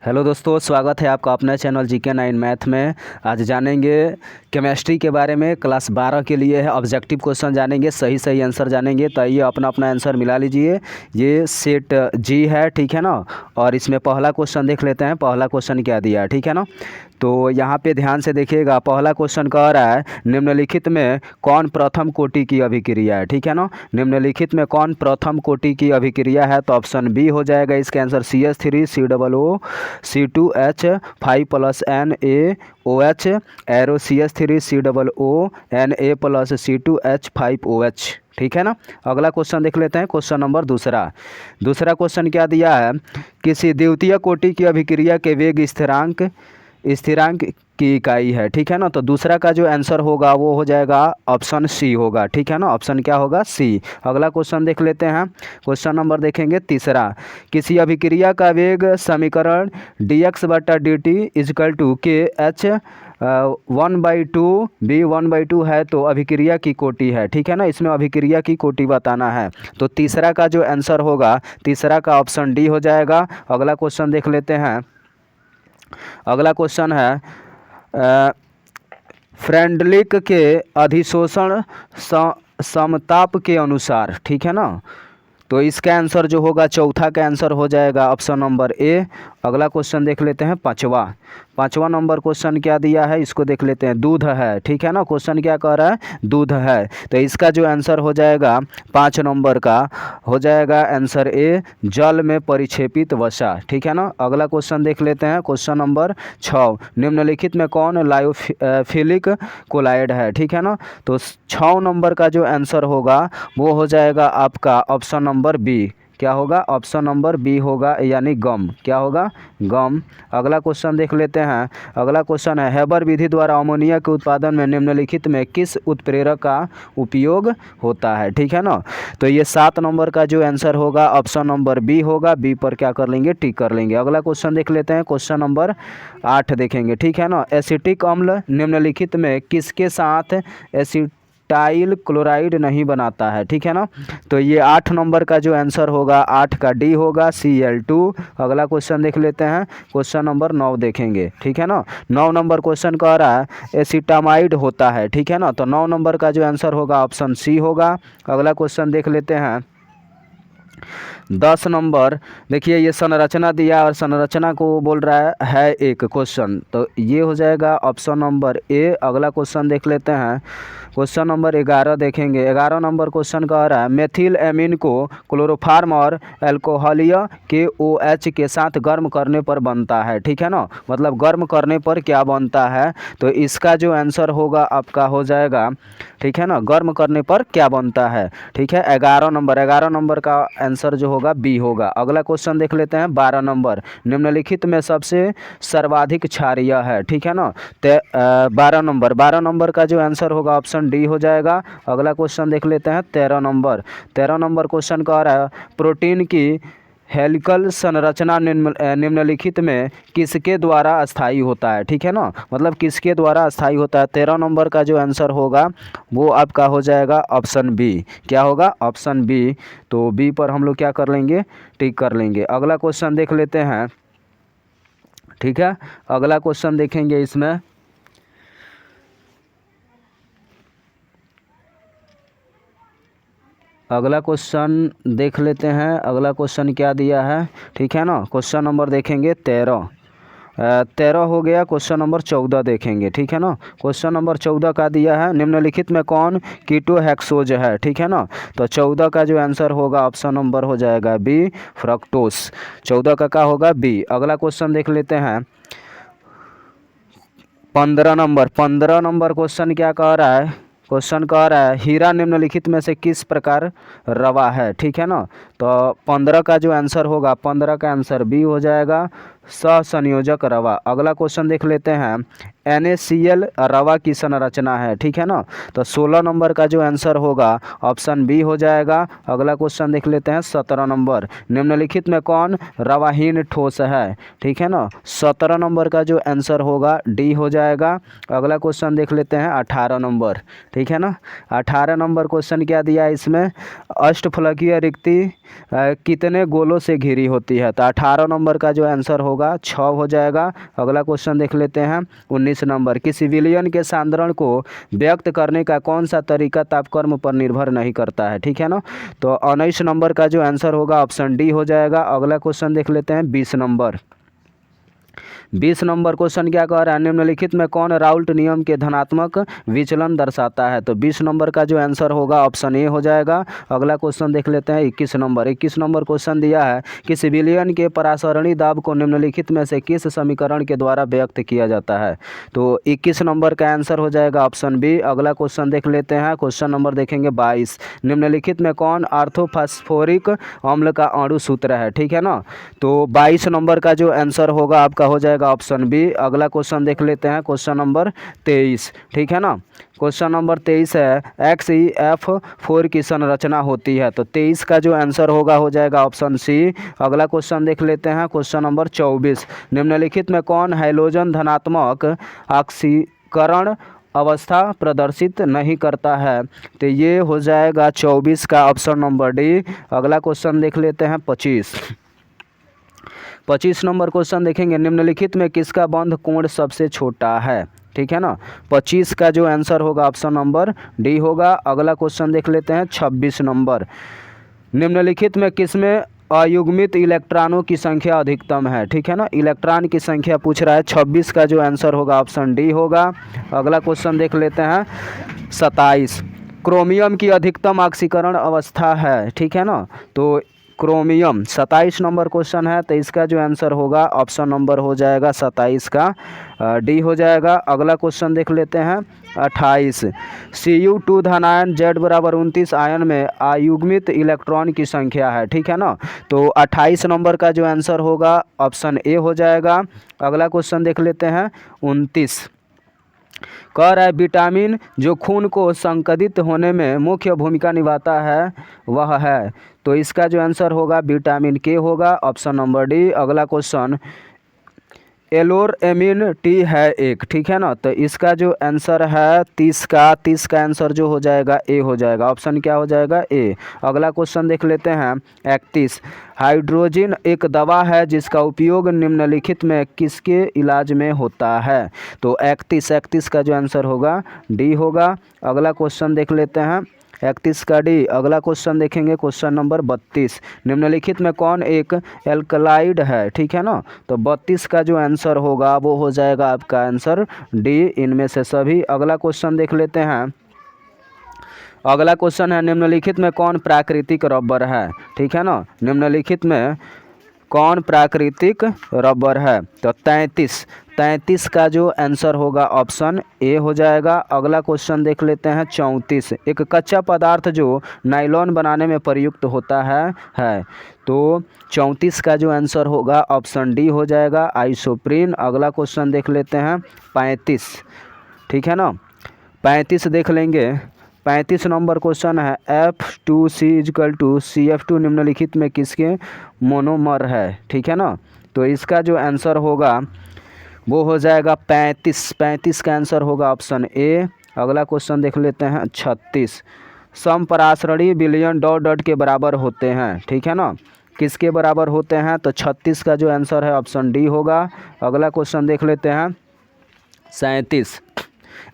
Hello दोस्तों, स्वागत है आपका अपने चैनल GK9 मैथ में। आज जानेंगे केमिस्ट्री के बारे में। क्लास 12 के लिए है, ऑब्जेक्टिव क्वेश्चन जानेंगे, सही सही आंसर जानेंगे। तो ये अपना अपना आंसर मिला लीजिए। ये सेट जी है, ठीक है ना। और इसमें पहला क्वेश्चन देख लेते हैं, पहला क्वेश्चन क्या दिया है, ठीक है ना। तो यहाँ पे ध्यान से देखिएगा, पहला क्वेश्चन कह रहा है निम्नलिखित में कौन प्रथम कोटि की अभिक्रिया है, ठीक है ना। निम्नलिखित में कौन प्रथम कोटि की अभिक्रिया है, तो ऑप्शन बी हो जाएगा इसका answer. CH3COO C2H5 + NaOH arrow CH3COO Na + C2H5OH, ठीक है ना। अगला क्वेश्चन देख लेते हैं, क्वेश्चन नंबर दूसरा। दूसरा क्वेश्चन क्या दिया है, किसी द्वितीय कोटि की अभिक्रिया के वेग स्थिरांक की इकाई है, ठीक है ना। तो दूसरा का जो आंसर होगा वो हो जाएगा ऑप्शन सी होगा, ठीक है ना। ऑप्शन क्या होगा, सी। अगला क्वेश्चन देख लेते हैं, क्वेश्चन नंबर देखेंगे तीसरा। किसी अभिक्रिया का वेग समीकरण dx/dt = KH 1/2 B 1/2 है, तो अभिक्रिया की कोटि है, ठीक है ना। इसमें अभिक्रिया की कोटि बताना है। तो तीसरा का जो आंसर होगा, तीसरा का ऑप्शन डी हो जाएगा। अगला क्वेश्चन देख लेते हैं। अगला क्वेश्चन है फ्रेंडलिक के अधिशोषण समताप के अनुसार, ठीक है ना। तो इसका आंसर जो होगा, चौथा का आंसर हो जाएगा ऑप्शन नंबर ए। अगला क्वेश्चन देख लेते हैं पाँचवा नंबर क्वेश्चन क्या दिया है, इसको देख लेते हैं। दूध है, ठीक है ना। क्वेश्चन क्या कह रहा है, दूध है। तो इसका जो आंसर हो जाएगा 5 नंबर का हो जाएगा आंसर ए, जल में परिक्षेपित वसा, ठीक है ना। अगला क्वेश्चन देख लेते हैं, क्वेश्चन नंबर 6। निम्नलिखित में कौन लायोफिलिक कोलाइड है, ठीक है ना। तो 6 नंबर का जो आंसर होगा वो हो जाएगा आपका ऑप्शन नंबर बी। क्या होगा, ऑप्शन नंबर बी होगा, यानी गम। क्या होगा, गम। अगला क्वेश्चन देख लेते हैं। अगला क्वेश्चन है हेबर विधि द्वारा अमोनिया के उत्पादन में निम्नलिखित में किस उत्प्रेरक का उपयोग होता है, ठीक है ना। तो ये 7 नंबर का जो आंसर होगा ऑप्शन नंबर बी होगा। बी पर क्या कर लेंगे, टिक कर लेंगे। अगला क्वेश्चन देख लेते हैं, क्वेश्चन नंबर 8 देखेंगे, ठीक है ना। एसिटिक अम्ल निम्नलिखित में किसके साथ एसिटाइल क्लोराइड नहीं बनाता है, ठीक है ना। तो ये 8 नंबर का जो आंसर होगा, 8 का डी होगा, Cl2। अगला क्वेश्चन देख लेते हैं, क्वेश्चन नंबर 9 देखेंगे, ठीक है ना। 9 नंबर क्वेश्चन कह रहा है एसिटामाइड होता है, ठीक है ना। तो 9 नंबर का जो आंसर होगा ऑप्शन सी होगा। अगला क्वेश्चन देख लेते हैं 10 नंबर। देखिए ये संरचना दिया और संरचना को बोल रहा है एक क्वेश्चन, तो ये हो जाएगा ऑप्शन नंबर ए। अगला क्वेश्चन देख लेते हैं, क्वेश्चन नंबर 11 देखेंगे। 11 नंबर क्वेश्चन कह रहा है मेथिल एमीन को क्लोरोफार्म और अल्कोहलीय KOH के साथ गर्म करने पर बनता है, ठीक है ना। मतलब गर्म करने पर क्या बनता है, तो इसका जो आंसर होगा आपका हो जाएगा, ठीक है ना, गर्म करने पर क्या बनता है, ठीक है। 11 नंबर का आंसर जो होगा बी होगा। अगला क्वेश्चन देख लेते हैं 12 नंबर। निम्नलिखित में सबसे सर्वाधिक क्षारीय है, ठीक है ना। 12 नंबर का जो आंसर होगा ऑप्शन डी हो जाएगा। अगला क्वेश्चन देख लेते हैं 13 नंबर। 13 नंबर क्वेश्चन कह रहा है प्रोटीन की हेलिकल संरचना निम्नलिखित में किसके द्वारा अस्थायी होता है, ठीक है ना। मतलब किसके द्वारा अस्थायी होता है। 13 नंबर का जो आंसर होगा वो आपका हो जाएगा ऑप्शन बी। क्या होगा, ऑप्शन बी। तो बी पर हम लोग क्या कर लेंगे, टिक कर लेंगे। अगला क्वेश्चन देख लेते हैं, ठीक है। अगला क्वेश्चन देखेंगे इसमें, अगला क्वेश्चन देख लेते हैं। अगला क्वेश्चन क्या दिया है, ठीक है ना। क्वेश्चन नंबर देखेंगे 13 हो गया। क्वेश्चन नंबर 14 देखेंगे, ठीक है ना। क्वेश्चन नंबर 14 का दिया है निम्नलिखित में कौन कीटोहेक्सोज है, ठीक है ना। तो 14 का जो आंसर होगा ऑप्शन नंबर हो जाएगा बी, फ्रक्टोस। 14 का क्या होगा, बी। अगला क्वेश्चन देख लेते हैं 15 नंबर क्वेश्चन क्या कह रहा है, क्वेश्चन कह रहा है हीरा निम्नलिखित में से किस प्रकार रवा है, ठीक है ना। तो 15 का जो आंसर होगा, 15 का आंसर बी हो जाएगा, सहसंयोजक रवा। अगला क्वेश्चन देख लेते हैं NaCl रवा की संरचना है, ठीक है ना। तो 16 नंबर का जो आंसर होगा ऑप्शन बी हो जाएगा। अगला क्वेश्चन देख लेते हैं 17 नंबर। निम्नलिखित में कौन रवाहीन ठोस है, ठीक है ना। 17 नंबर का जो आंसर होगा डी हो जाएगा। अगला क्वेश्चन देख लेते हैं 18 नंबर, ठीक है ना। 18 नंबर क्वेश्चन क्या दिया है इसमें, अष्टफलकीय रिक्ति कितने गोलों से घिरी होती है। तो 18 नंबर का जो आंसर होगा होगा 6 हो जाएगा। अगला क्वेश्चन देख लेते हैं 19 नंबर, किसी विलयन के सांद्रण को व्यक्त करने का कौन सा तरीका तापक्रम पर निर्भर नहीं करता है, ठीक है ना। तो 19 नंबर का जो आंसर होगा ऑप्शन डी हो जाएगा। अगला क्वेश्चन देख लेते हैं 20 नंबर। 20 नंबर क्वेश्चन क्या कह रहा है, निम्नलिखित में कौन राउल्ट नियम के धनात्मक विचलन दर्शाता है। तो 20 नंबर का जो आंसर होगा ऑप्शन ए हो जाएगा। अगला क्वेश्चन देख लेते हैं 21 नंबर। 21 नंबर क्वेश्चन दिया है, किसी विलयन के परासरणी दाब को निम्नलिखित में से किस समीकरण के द्वारा व्यक्त किया जाता है। तो 21 नंबर का आंसर हो जाएगा ऑप्शन बी। अगला क्वेश्चन देख लेते हैं, क्वेश्चन नंबर देखेंगे 22, निम्नलिखित में कौन ऑर्थोफॉस्फोरिक अम्ल का अणु सूत्र है, ठीक है ना। तो 22 नंबर का जो आंसर होगा आपका हो जाएगा ऑप्शन बी। अगला क्वेश्चन देख लेते हैं, क्वेश्चन नंबर 23, ठीक है ना। क्वेश्चन नंबर 23 है, XeF4 की संरचना होती है। तो 23 का जो आंसर होगा हो जाएगा ऑप्शन सी। अगला क्वेश्चन देख लेते हैं, क्वेश्चन नंबर 24, निम्नलिखित में कौन हैलोजन धनात्मक ऑक्सीकरण अवस्था प्रदर्शित नहीं करता है। तो ये हो जाएगा 24 का ऑप्शन नंबर डी। अगला क्वेश्चन देख लेते हैं 25 नंबर क्वेश्चन देखेंगे, निम्नलिखित में किसका बंध कोण सबसे छोटा है, ठीक है ना। 25 का जो आंसर होगा ऑप्शन नंबर डी होगा। अगला क्वेश्चन देख लेते हैं 26 नंबर, निम्नलिखित में किसमें अयुग्मित इलेक्ट्रॉनों की संख्या अधिकतम है, ठीक है ना। इलेक्ट्रॉन की संख्या पूछ रहा है, 26 का जो आंसर होगा ऑप्शन डी होगा। अगला क्वेश्चन देख लेते हैं 27, क्रोमियम की अधिकतम ऑक्सीकरण अवस्था है, ठीक है ना। तो क्रोमियम 27 नंबर क्वेश्चन है, तो इसका जो आंसर होगा ऑप्शन नंबर हो जाएगा 27 का डी हो जाएगा। अगला क्वेश्चन देख लेते हैं 28, Cu2 धनायन Z बराबर 29 आयन में अयुग्मित इलेक्ट्रॉन की संख्या है, ठीक है ना। तो 28 नंबर का जो आंसर होगा ऑप्शन ए हो जाएगा। अगला क्वेश्चन देख लेते हैं 29, कह रहा है विटामिन जो खून को संकदित होने में मुख्य भूमिका निभाता है वह है। तो इसका जो आंसर होगा विटामिन के होगा, ऑप्शन नंबर डी। अगला क्वेश्चन एलोरएमिन टी है एक, ठीक है ना। तो इसका जो आंसर है 30 का आंसर जो हो जाएगा ए हो जाएगा। ऑप्शन क्या हो जाएगा ए। अगला क्वेश्चन देख लेते हैं 31, हाइड्रोजिन एक दवा है जिसका उपयोग निम्नलिखित में किसके इलाज में होता है। तो 31 का जो आंसर होगा डी होगा। अगला क्वेश्चन देख लेते हैं 31 का डी। अगला क्वेश्चन देखेंगे क्वेश्चन नंबर 32, निम्नलिखित में कौन एक एल्कलाइड है, ठीक है ना। तो 32 का जो आंसर होगा वो हो जाएगा आपका आंसर डी, इनमें से सभी। अगला क्वेश्चन देख लेते हैं, अगला क्वेश्चन है निम्नलिखित में कौन प्राकृतिक रबर है, ठीक है ना। निम्नलिखित में कौन प्राकृतिक रबर है। तो 33 का जो आंसर होगा ऑप्शन ए हो जाएगा। अगला क्वेश्चन देख लेते हैं 34, एक कच्चा पदार्थ जो नायलॉन बनाने में प्रयुक्त होता है। तो 34 का जो आंसर होगा ऑप्शन डी हो जाएगा, आइसोप्रीन। अगला क्वेश्चन देख लेते हैं 35, ठीक है ना। 35 देख लेंगे। 35 नंबर क्वेश्चन है, F2C = CF2 निम्नलिखित में किसके मोनोमर है, ठीक है ना। तो इसका जो आंसर होगा वो हो जाएगा 35 का आंसर होगा ऑप्शन ए। अगला क्वेश्चन देख लेते हैं 36, समपरासरणी विलयन ... के बराबर होते हैं, ठीक है ना। किसके बराबर होते हैं। तो 36 का जो आंसर है ऑप्शन डी होगा। अगला क्वेश्चन देख लेते हैं 37,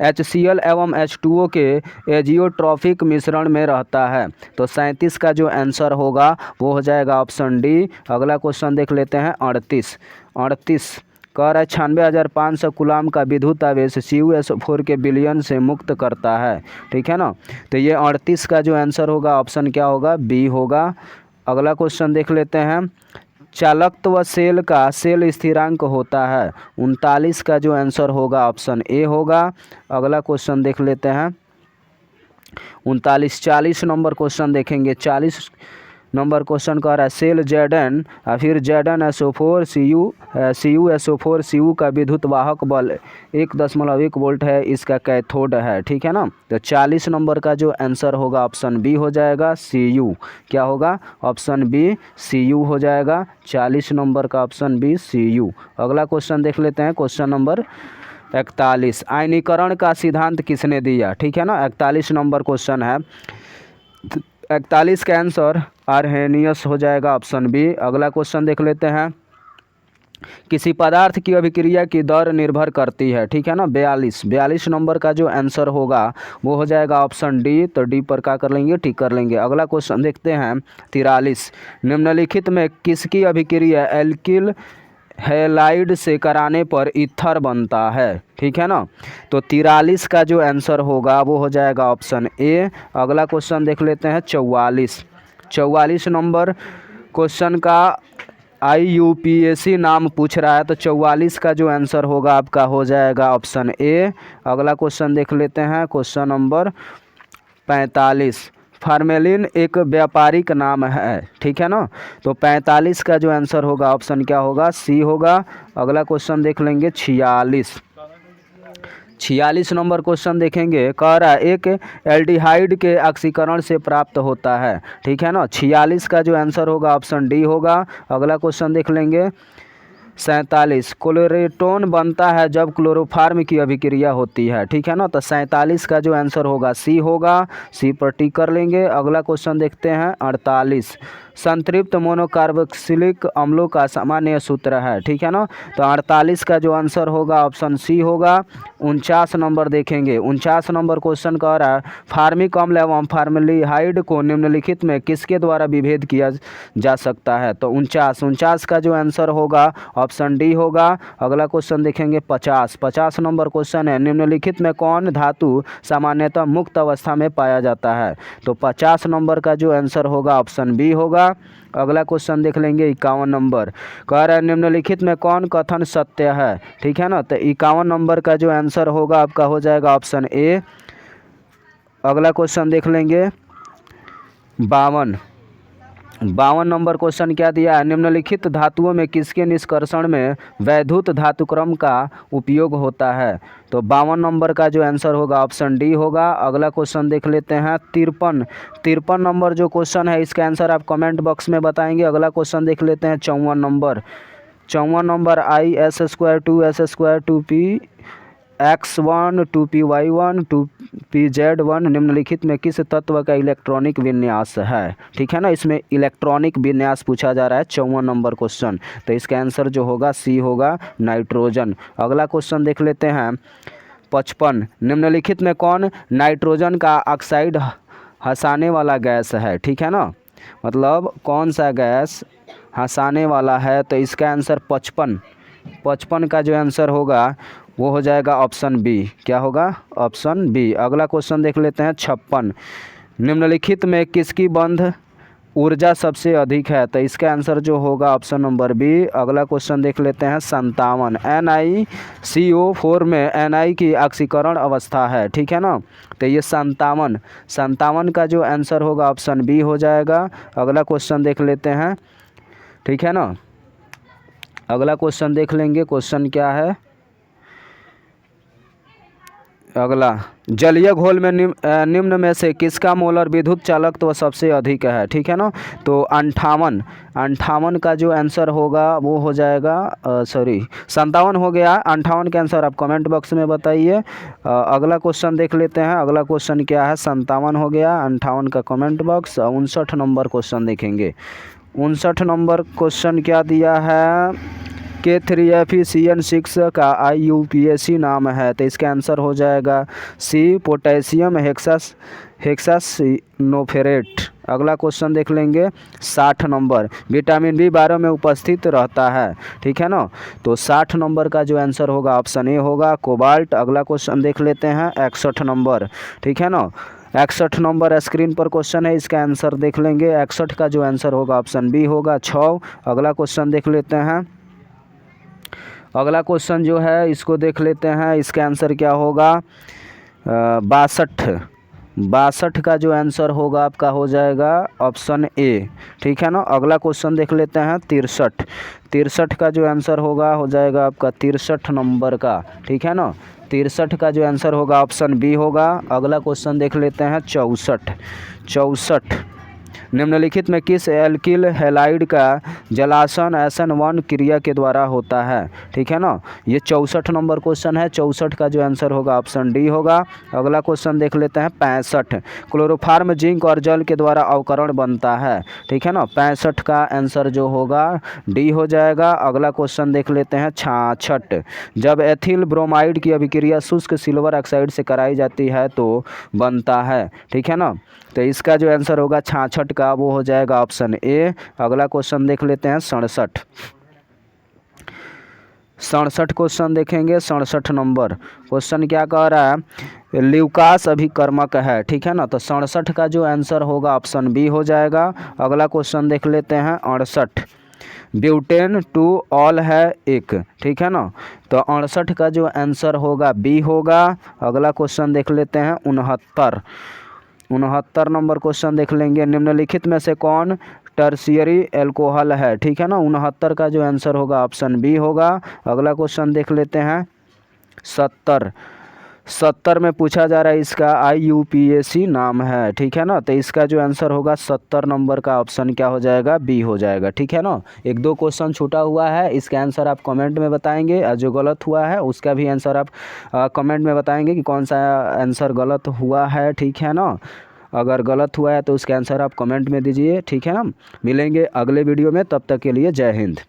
HCl एवं H2O के एजियोट्रॉफिक मिश्रण में रहता है। तो 37 का जो आंसर होगा वो हो जाएगा ऑप्शन डी। अगला क्वेश्चन देख लेते हैं 38 कह रहा है 96,500 कूलाम का विद्युत आवेश CuSO4 के विलयन से मुक्त करता है, ठीक है ना। तो ये 38 का जो आंसर होगा ऑप्शन क्या होगा बी होगा। अगला क्वेश्चन देख लेते हैं, चालकत्व सेल का सेल स्थिरांक होता है। 39 का जो आंसर होगा ऑप्शन ए होगा। अगला क्वेश्चन देख लेते हैं 40 नंबर क्वेश्चन देखेंगे। 40 नंबर क्वेश्चन कह रहा है सेल Zn फिर ZnSO4 CuSO4 Cu का विद्युत वाहक बल 1.1 वोल्ट है, इसका कैथोड है, ठीक है ना। तो 40 नंबर का जो आंसर होगा ऑप्शन बी हो जाएगा, Cu। क्या होगा ऑप्शन बी Cu हो जाएगा। 40 नंबर का ऑप्शन बी Cu। अगला क्वेश्चन देख लेते हैं क्वेश्चन नंबर 41, आयनीकरण का सिद्धांत किसने दिया, ठीक है ना। 41 नंबर क्वेश्चन है। 41 का आंसर आर्हेनियस हो जाएगा ऑप्शन बी। अगला क्वेश्चन देख लेते हैं किसी पदार्थ की अभिक्रिया की दर निर्भर करती है, ठीक है ना। 42 नंबर का जो आंसर होगा वो हो जाएगा ऑप्शन डी। तो डी पर क्या कर लेंगे, टिक कर लेंगे। अगला क्वेश्चन देखते हैं 43, निम्नलिखित में किसकी अभिक्रिया एल्किल हैलाइड से कराने पर ईथर बनता है, ठीक है ना। तो 43 का जो आंसर होगा वो हो जाएगा ऑप्शन ए। अगला क्वेश्चन देख लेते हैं 44 नंबर क्वेश्चन का IUPAC नाम पूछ रहा है। तो 44 का जो आंसर होगा आपका हो जाएगा ऑप्शन ए। अगला क्वेश्चन देख लेते हैं क्वेश्चन नंबर 45, फार्मेलिन एक व्यापारिक नाम है, ठीक है ना। तो 45 का जो आंसर होगा ऑप्शन क्या होगा, सी होगा। अगला क्वेश्चन देख लेंगे 46 नंबर क्वेश्चन देखेंगे, कह रहा है एक एल्डिहाइड के ऑक्सीकरण से प्राप्त होता है, ठीक है ना। 46 का जो आंसर होगा ऑप्शन डी होगा। अगला क्वेश्चन देख लेंगे 47, क्लोरेटोन बनता है जब क्लोरोफार्म की अभिक्रिया होती है, ठीक है ना। तो 47 का जो आंसर होगा सी होगा, सी पर टिक कर लेंगे। अगला क्वेश्चन देखते हैं 48, संतृप्त मोनोकार्बोक्सिलिक अम्लों का सामान्य सूत्र है, ठीक है ना। तो 48 का जो आंसर होगा ऑप्शन सी होगा। 49 नंबर देखेंगे, 49 नंबर क्वेश्चन कह रहा है फार्मिक अम्ल एवं फार्मल्डिहाइड को निम्नलिखित में किसके द्वारा विभेद किया जा सकता है। तो 49 का जो आंसर होगा ऑप्शन डी होगा। अगला क्वेश्चन देखेंगे 50 नंबर क्वेश्चन है, निम्नलिखित में कौन धातु सामान्यतः मुक्त अवस्था में पाया जाता है। तो 50 नंबर का जो आंसर होगा ऑप्शन बी होगा। अगला क्वेश्चन देख लेंगे 51 नंबर, कह रहा है निम्नलिखित में कौन कथन सत्य है, ठीक है ना। तो 51 नंबर का जो आंसर होगा आपका हो जाएगा ऑप्शन ए। अगला क्वेश्चन देख लेंगे 52 नंबर क्वेश्चन क्या दिया है, निम्नलिखित धातुओं में किसके निष्कर्षण में वैद्युत धातुक्रम का उपयोग होता है। तो 52 नंबर का जो आंसर होगा ऑप्शन डी होगा। अगला क्वेश्चन देख लेते हैं 53 नंबर जो क्वेश्चन है इसका आंसर आप कमेंट बॉक्स में बताएंगे। अगला क्वेश्चन देख लेते हैं 54 number IS² 2S² 2P X1 2PY1 2PZ1 निम्नलिखित में किस तत्व का इलेक्ट्रॉनिक विन्यास है, ठीक है ना। इसमें इलेक्ट्रॉनिक विन्यास पूछा जा रहा है 54 नंबर क्वेश्चन। तो इसका आंसर जो होगा सी होगा, नाइट्रोजन। अगला क्वेश्चन देख लेते हैं 55, निम्नलिखित में कौन नाइट्रोजन का ऑक्साइड हंसाने वाला गैस है, ठीक है ना। मतलब कौन सा गैस हंसाने वाला है। तो इसका आंसर 55 का जो आंसर होगा वो हो जाएगा ऑप्शन बी। क्या होगा, ऑप्शन बी। अगला क्वेश्चन देख लेते हैं 56, निम्नलिखित में किसकी बंध ऊर्जा सबसे अधिक है। तो इसका आंसर जो होगा ऑप्शन नंबर बी। अगला क्वेश्चन देख लेते हैं 57, NiCO4 में Ni की ऑक्सीकरण अवस्था है, ठीक है ना। तो ये 57 का जो आंसर होगा ऑप्शन बी हो जाएगा। अगला क्वेश्चन देख लेते हैं, ठीक है ना। अगला क्वेश्चन देख लेंगे, क्वेश्चन क्या है अगला, जलीय घोल में निम्न में से किसका मोलर विद्युत चालकत्व सबसे अधिक है, ठीक है ना। तो 58 का जो आंसर होगा वो हो जाएगा 57 हो गया। 58 के आंसर आप कमेंट बॉक्स में बताइए। अगला क्वेश्चन देख लेते हैं। अगला क्वेश्चन क्या है, 57 हो गया, 58 का कमेंट बॉक्स। 59 नंबर क्वेश्चन देखेंगे। 59 नंबर क्वेश्चन क्या दिया है, K3FeCN6 का IUPAC नाम है। तो इसका आंसर हो जाएगा सी, पोटेशियम हेक्सासिनोफेरेट। अगला क्वेश्चन देख लेंगे 60 नंबर, विटामिन B12 में उपस्थित रहता है, ठीक है ना। तो 60 नंबर का जो आंसर होगा ऑप्शन ए होगा, कोबाल्ट। अगला क्वेश्चन देख लेते हैं 61 नंबर, ठीक है ना। 61 नंबर स्क्रीन पर क्वेश्चन है, इसका आंसर देख लेंगे। 61 का जो आंसर होगा ऑप्शन बी होगा, 6। अगला क्वेश्चन देख लेते हैं। अगला क्वेश्चन जो है इसको देख लेते हैं, इसका आंसर क्या होगा 62 का जो आंसर होगा आपका हो जाएगा ऑप्शन ए, ठीक है ना। अगला क्वेश्चन देख लेते हैं 63 का जो आंसर होगा हो जाएगा आपका 63 नंबर का, ठीक है ना। 63 का जो आंसर होगा ऑप्शन बी होगा। अगला क्वेश्चन देख लेते हैं 64 निम्नलिखित में किस एल्किल हैलाइड का जलासन SN1 क्रिया के द्वारा होता है। ठीक है ना। ये 64 नंबर क्वेश्चन है। 64 का जो आंसर होगा ऑप्शन डी होगा। अगला क्वेश्चन देख लेते हैं 65। क्लोरोफार्म जिंक और जल के द्वारा अवकरण बनता है। ठीक है ना। 65 का आंसर जो होगा डी हो जाएगा। अगला क्वेश्चन देख लेते हैं 66। जब एथिल ब्रोमाइड की अभिक्रिया शुष्क सिल्वर ऑक्साइड से कराई जाती है तो बनता है। ठीक है ना। तो इसका जो आंसर होगा 66 का वो हो जाएगा ऑप्शन ए। अगला क्वेश्चन देख लेते हैं 67। 67 क्वेश्चन देखेंगे। 67 नंबर क्वेश्चन क्या कह रहा है, ल्यूकास अभिकर्मक है। ठीक है ना। तो 67 का जो आंसर होगा ऑप्शन बी हो जाएगा। अगला क्वेश्चन देख लेते हैं 68। ब्यूटेन टू ऑल है एक। ठीक है ना। तो 68 का जो आंसर होगा बी होगा। अगला क्वेश्चन देख लेते हैं 69। 69 नंबर क्वेश्चन देख लेंगे, निम्नलिखित में से कौन टर्शियरी एल्कोहल है। ठीक है ना। 69 का जो आंसर होगा ऑप्शन बी होगा। अगला क्वेश्चन देख लेते हैं 70। 70 में पूछा जा रहा है इसका IUPAC नाम है। ठीक है ना। तो इसका जो आंसर होगा 70 नंबर का ऑप्शन क्या हो जाएगा, बी हो जाएगा। ठीक है ना। एक दो क्वेश्चन छूटा हुआ है, इसका आंसर आप कमेंट में बताएंगे और जो गलत हुआ है उसका भी आंसर आप कमेंट में बताएंगे कि कौन सा आंसर गलत हुआ है। ठीक है ना। अगर गलत हुआ है तो उसका आंसर आप कमेंट में दीजिए। ठीक है ना। मिलेंगे अगले वीडियो में, तब तक के लिए जय हिंद।